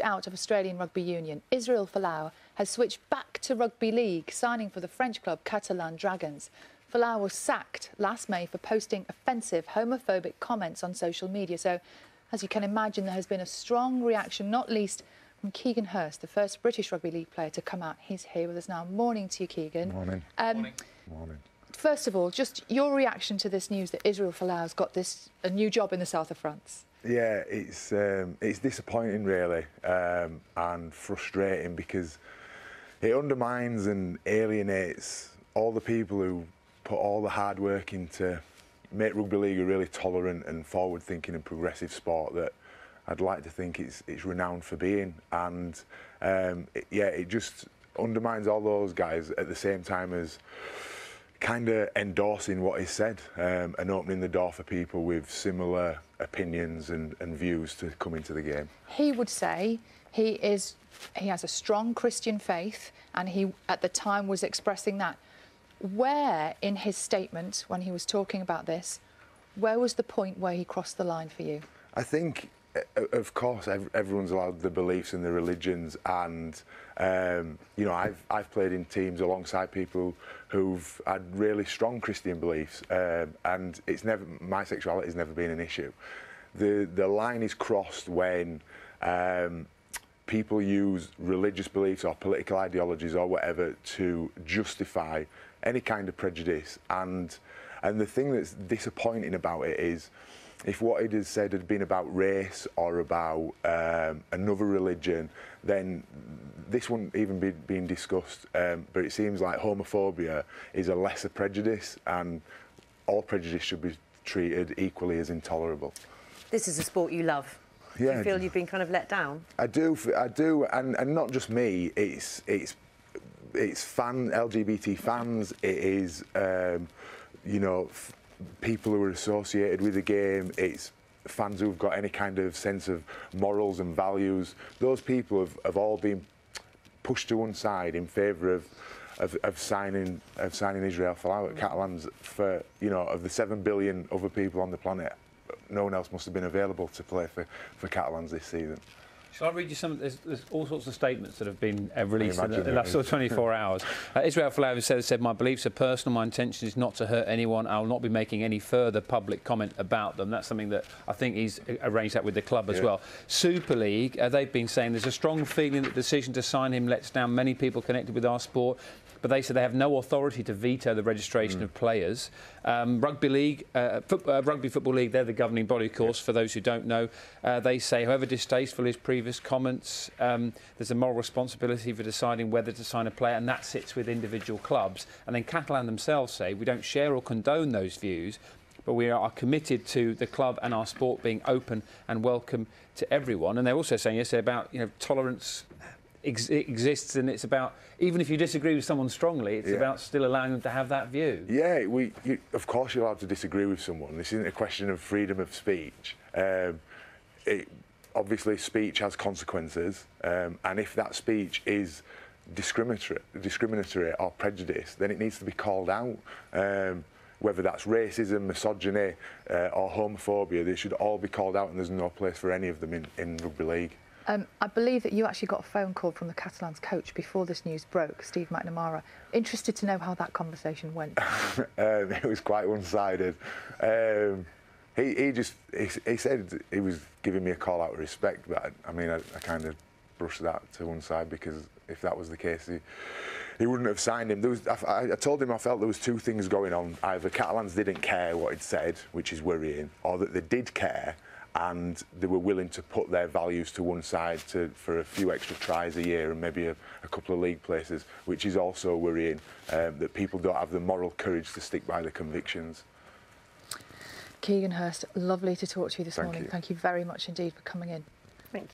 out of Australian Rugby Union, Israel Folau has switched back to rugby league, signing for the French club Catalan Dragons. Folau was sacked last May for posting offensive, homophobic comments on social media. So, as you can imagine, there has been a strong reaction, not least from Keegan Hirst, the first British rugby league player to come out. He's here with us now. Morning to you, Keegan. Morning. Morning. First of all, just your reaction to this news that Israel Folau's got a new job in the south of France. Yeah, it's disappointing really, and frustrating because it undermines and alienates all the people who put all the hard work into make rugby league a really tolerant and forward-thinking and progressive sport that I'd like to think it's renowned for being. And it just undermines all those guys at the same time as kind of endorsing what is said, and opening the door for people with similar opinions and views to come into the game. He would say he has a strong Christian faith, and he at the time was expressing that. Where in his statement, when he was talking about this, where was the point where he crossed the line for you? I think, of course, everyone's allowed the beliefs and the religions, and you know, I've played in teams alongside people who've had really strong Christian beliefs, and my sexuality has never been an issue. The line is crossed when people use religious beliefs or political ideologies or whatever to justify any kind of prejudice. And the thing that's disappointing about it is, if what it has said had been about race or about another religion, then this wouldn't even be being discussed. But it seems like homophobia is a lesser prejudice, and all prejudice should be treated equally as intolerable. This is a sport you love. Yeah, Do you feel you've been kind of let down? I do, and not just me. It's LGBT fans. It is you know, people who are associated with the game. It's fans who've got any kind of sense of morals and values. Those people have all been pushed to one side in favour of signing Israel Folau at Catalans. For, you know, of the 7 billion other people on the planet, no one else must have been available to play for Catalans this season. Shall I read you some? There's all sorts of statements that have been released in the last 24 hours. Israel Folau said, "My beliefs are personal. My intention is not to hurt anyone. I will not be making any further public comment about them." That's something that I think he's arranged that with the club as well. Super League, they've been saying there's a strong feeling that the decision to sign him lets down many people connected with our sport. But they said they have no authority to veto the registration of players. Rugby League, Rugby Football League, they're the governing body, of course, for those who don't know. They say, however distasteful his previous comments, there's a moral responsibility for deciding whether to sign a player, and that sits with individual clubs. And then Catalan themselves say, we don't share or condone those views, but we are committed to the club and our sport being open and welcome to everyone. And they're also saying yesterday about, you know, tolerance exists, and it's about, even if you disagree with someone strongly, it's about still allowing them to have that view. Yeah, of course you're allowed to disagree with someone. This isn't a question of freedom of speech. Obviously speech has consequences, and if that speech is discriminatory or prejudice, then it needs to be called out. Whether that's racism, misogyny or homophobia, they should all be called out, and there's no place for any of them in rugby league. I believe that you actually got a phone call from the Catalans coach before this news broke, Steve McNamara. Interested to know how that conversation went. It was quite one-sided. He said he was giving me a call out of respect, but I mean, I kind of brushed that to one side, because if that was the case, he wouldn't have signed him. I told him I felt there was two things going on. Either Catalans didn't care what he'd said, which is worrying, or that they did care, and they were willing to put their values to one side for a few extra tries a year and maybe a couple of league places, which is also worrying, that people don't have the moral courage to stick by their convictions. Keegan Hirst, lovely to talk to you this morning. Thank you very much indeed for coming in. Thank you.